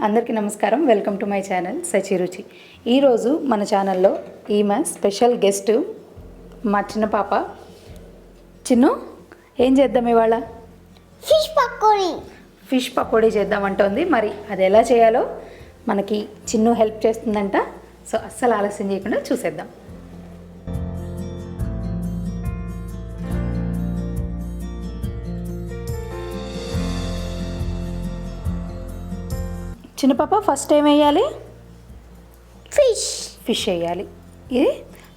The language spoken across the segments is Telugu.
అందరికీ నమస్కారం. Welcome to my channel Sachiruchi. ఈరోజు మన ఛానల్లో ఈమె స్పెషల్ గెస్ట్ మా చిన్న పాప. చిన్ను, ఏం చేద్దాం ఇవాళ? ఫిష్ పకోడీ చేద్దామంటోంది. మరి అది ఎలా చేయాలో మనకి చిన్ను హెల్ప్ చేస్తుందంట. సో అస్సలు ఆలస్యం చేయకుండా చూసేద్దాం. చిన్న పాప, ఫస్ట్ ఏం వేయాలి? ఫిష్ వేయాలి. ఇది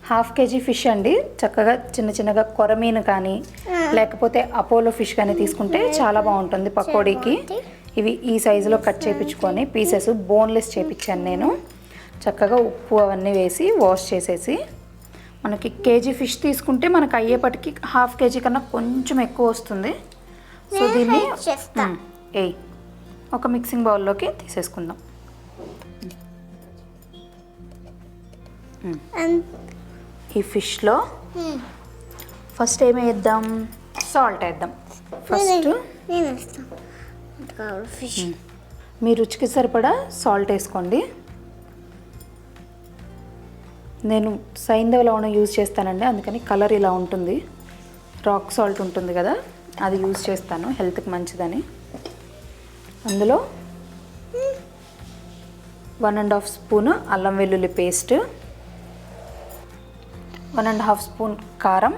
1/2 kg ఫిష్ అండి. చక్కగా చిన్న చిన్నగా కొరమీను కానీ లేకపోతే అపోలో ఫిష్ కానీ తీసుకుంటే చాలా బాగుంటుంది పకోడీకి. ఇవి ఈ సైజులో కట్ చేయించుకొని పీసెస్ బోన్లెస్ చేయించాను నేను. చక్కగా ఉప్పు అవన్నీ వేసి వాష్ చేసేసి, మనకి కేజీ ఫిష్ తీసుకుంటే మనకు అయ్యేపటికి 1/2 kg కన్నా కొంచెం ఎక్కువ వస్తుంది. సో దీన్ని ఒక మిక్సింగ్ బౌల్లోకి తీసేసుకుందాం. ఈ ఫిష్లో ఫస్ట్ ఏమి వేద్దాం? సాల్ట్ వేద్దాం. ఫస్ట్ మీ రుచికి సరిపడా సాల్ట్ వేసుకోండి. నేను సైంధవ లవణం యూజ్ చేస్తానండి, అందుకని కలర్ ఇలా ఉంటుంది. రాక్ సాల్ట్ ఉంటుంది కదా, అది యూజ్ చేస్తాను, హెల్త్కి మంచిదని. అందులో 1.5 స్పూన్ అల్లం వెల్లుల్లి పేస్ట్, 1.5 స్పూన్ కారం.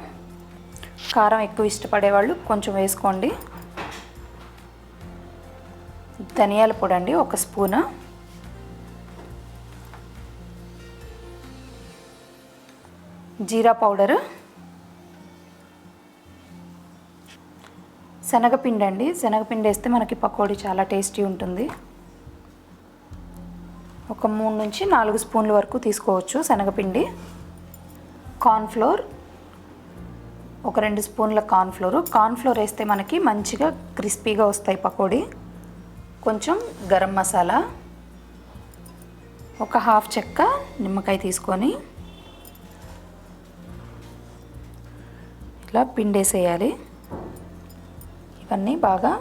కారం ఎక్కువ ఇష్టపడేవాళ్ళు కొంచెం వేసుకోండి. ధనియాల పొడి అండి 1 స్పూను. జీరా పౌడరు, శనగపిండి అండి. శనగపిండి వేస్తే మనకి పకోడీ చాలా టేస్టీ ఉంటుంది. ఒక 3 నుంచి 4 స్పూన్ల వరకు తీసుకోవచ్చు శనగపిండి. కార్న్ఫ్లోర్, ఒక 2 స్పూన్ల కార్న్ఫ్లోర్ వేస్తే మనకి మంచిగా క్రిస్పీగా వస్తాయి పకోడీ. కొంచెం గరం మసాలా, ఒక 1/2 చెక్క నిమ్మకాయ తీసుకొని ఇలా పిండేసేయాలి. ఇవన్నీ బాగా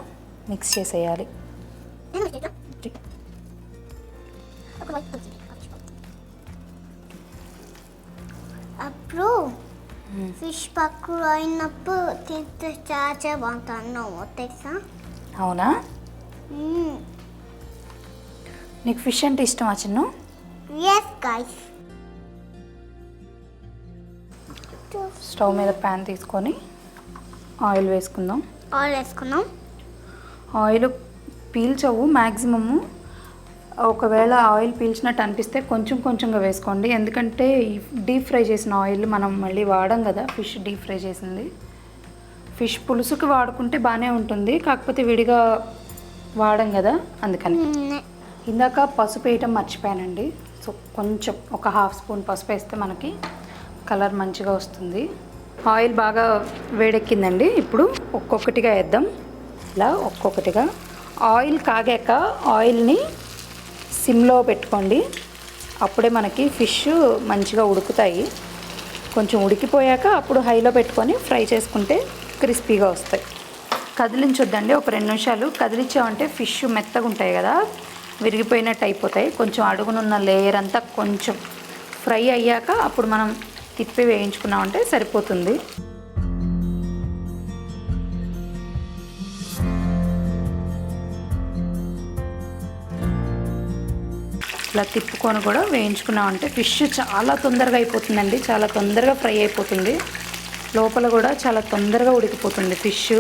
మిక్స్ చేసేయాలి. అప్పుడు ఫిష్ పకోడీ అయినప్పుడు తింటే చాలా బాగుంటుంది తెలుసా? అవునా? నీకు ఫిష్ అంటే ఇష్టమా చిన్ను? yes guys. స్టవ్ మీద ప్యాన్ తీసుకొని ఆయిల్ వేసుకుందాం. ఆయిల్ పీల్చవు మ్యాక్సిమము. ఒకవేళ ఆయిల్ పీల్చినట్టు అనిపిస్తే కొంచెం కొంచెంగా వేసుకోండి, ఎందుకంటే డీప్ ఫ్రై చేసిన ఆయిల్ మనం మళ్ళీ వాడం కదా. ఫిష్ డీప్ ఫ్రై చేసింది. ఫిష్ పులుసుకి వాడుకుంటే బాగానే ఉంటుంది, కాకపోతే విడిగా వాడం కదా, అందుకని. ఇందాక పసుపు వేయటం మర్చిపోయానండి. సో కొంచెం ఒక 1/2 స్పూన్ పసుపు వేస్తే మనకి కలర్ మంచిగా వస్తుంది. ఆయిల్ బాగా వేడెక్కిందండి. ఇప్పుడు ఒక్కొక్కటిగా వేద్దాం. ఇలా ఒక్కొక్కటిగా ఆయిల్ కాగాక ఆయిల్ని సిమ్లో పెట్టుకోండి. అప్పుడే మనకి ఫిష్ మంచిగా ఉడుకుతాయి. కొంచెం ఉడికిపోయాక అప్పుడు హైలో పెట్టుకొని ఫ్రై చేసుకుంటే క్రిస్పీగా వస్తాయి. కదిలించొద్దండి. ఒక 2 నిమిషాలు కదిలించామంటే ఫిష్ మెత్తగా ఉంటాయి కదా, విరిగిపోయినట్టు అయిపోతాయి. కొంచెం అడుగునున్న లేయర్ అంతా కొంచెం ఫ్రై అయ్యాక అప్పుడు మనం తిప్పి వేయించుకున్నామంటే సరిపోతుంది. ఇలా తిప్పుకొని కూడా వేయించుకున్నామంటే ఫిష్ చాలా తొందరగా అయిపోతుందండి. చాలా తొందరగా ఫ్రై అయిపోతుంది. లోపల కూడా చాలా తొందరగా ఉడికిపోతుంది ఫిష్.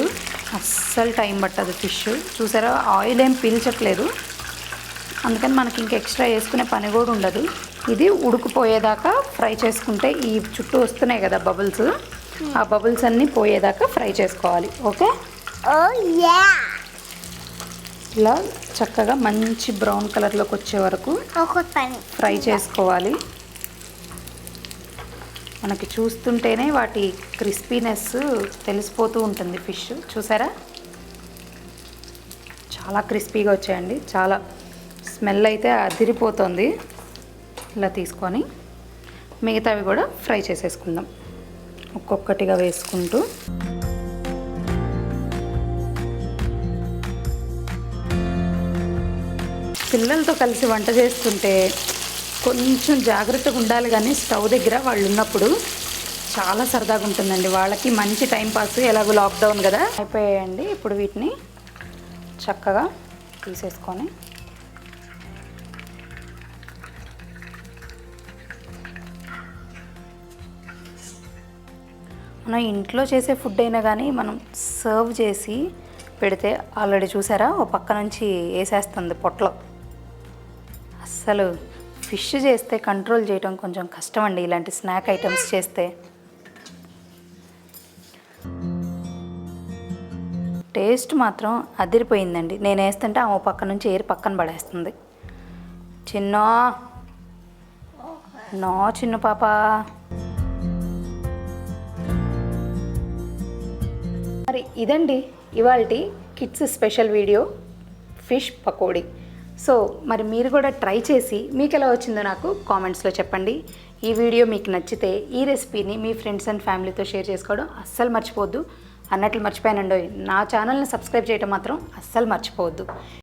అస్సలు టైం పట్టదు ఫిష్. చూసారా, ఆయిల్ ఏం పీల్చట్లేదు, అందుకని మనకి ఇంక ఎక్స్ట్రా వేసుకునే పని కూడా ఉండదు. ఇది ఉడికిపోయేదాకా ఫ్రై చేసుకుంటే ఈ చుట్టూ వస్తున్నాయి కదా బబుల్స్, ఆ బబుల్స్ అన్నీ పోయేదాకా ఫ్రై చేసుకోవాలి. ఓకే, ఇలా చక్కగా మంచి బ్రౌన్ కలర్లోకి వచ్చే వరకు ఫ్రై చేసుకోవాలి. మనకి చూస్తుంటేనే వాటి క్రిస్పీనెస్ తెలిసిపోతూ ఉంటుంది. ఫిష్ చూసారా, చాలా క్రిస్పీగా వచ్చాయండి. చాలా స్మెల్ అయితే అదిరిపోతుంది. ఇలా తీసుకొని మిగతావి కూడా ఫ్రై చేసేసుకుందాం ఒక్కొక్కటిగా వేసుకుంటూ. పిల్లలతో కలిసి వంట చేస్తుంటే కొంచెం జాగ్రత్తగా ఉండాలి, కానీ స్టవ్ దగ్గర వాళ్ళు ఉన్నప్పుడు చాలా సరదాగా ఉంటుందండి. వాళ్ళకి మంచి టైం పాస్, ఎలాగో లాక్డౌన్ కదా. అయిపోయాయండి. ఇప్పుడు వీటిని చక్కగా తీసేసుకొని మనం ఇంట్లో చేసే ఫుడ్ అయినా కానీ మనం సర్వ్ చేసి పెడితే ఆల్రెడీ చూసారా ఓ పక్క నుంచి వేసేస్తుంది పొట్టలో. అస్సలు ఫిష్ చేస్తే కంట్రోల్ చేయడం కొంచెం కష్టం అండి, ఇలాంటి స్నాక్ ఐటమ్స్ చేస్తే. టేస్ట్ మాత్రం అదిరిపోయిందండి. నేను వేస్తుంటే ఆమె పక్క నుంచి ఏరి పక్కన పడేస్తుంది. చిన్న పాప. మరి ఇదండి ఇవాల్టి kids special video fish pakodi. So మరి మీరు కూడా ట్రై చేసి మీకు ఎలా వచ్చిందో నాకు కామెంట్స్లో చెప్పండి. ఈ వీడియో మీకు నచ్చితే ఈ రెసిపీని మీ ఫ్రెండ్స్ అండ్ ఫ్యామిలీతో షేర్ చేసుకోవడం అస్సలు మర్చిపోవద్దు. అన్నట్లు మర్చిపోయానండి, నా ఛానల్ని సబ్స్క్రైబ్ చేయడం మాత్రం అస్సలు మర్చిపోవద్దు.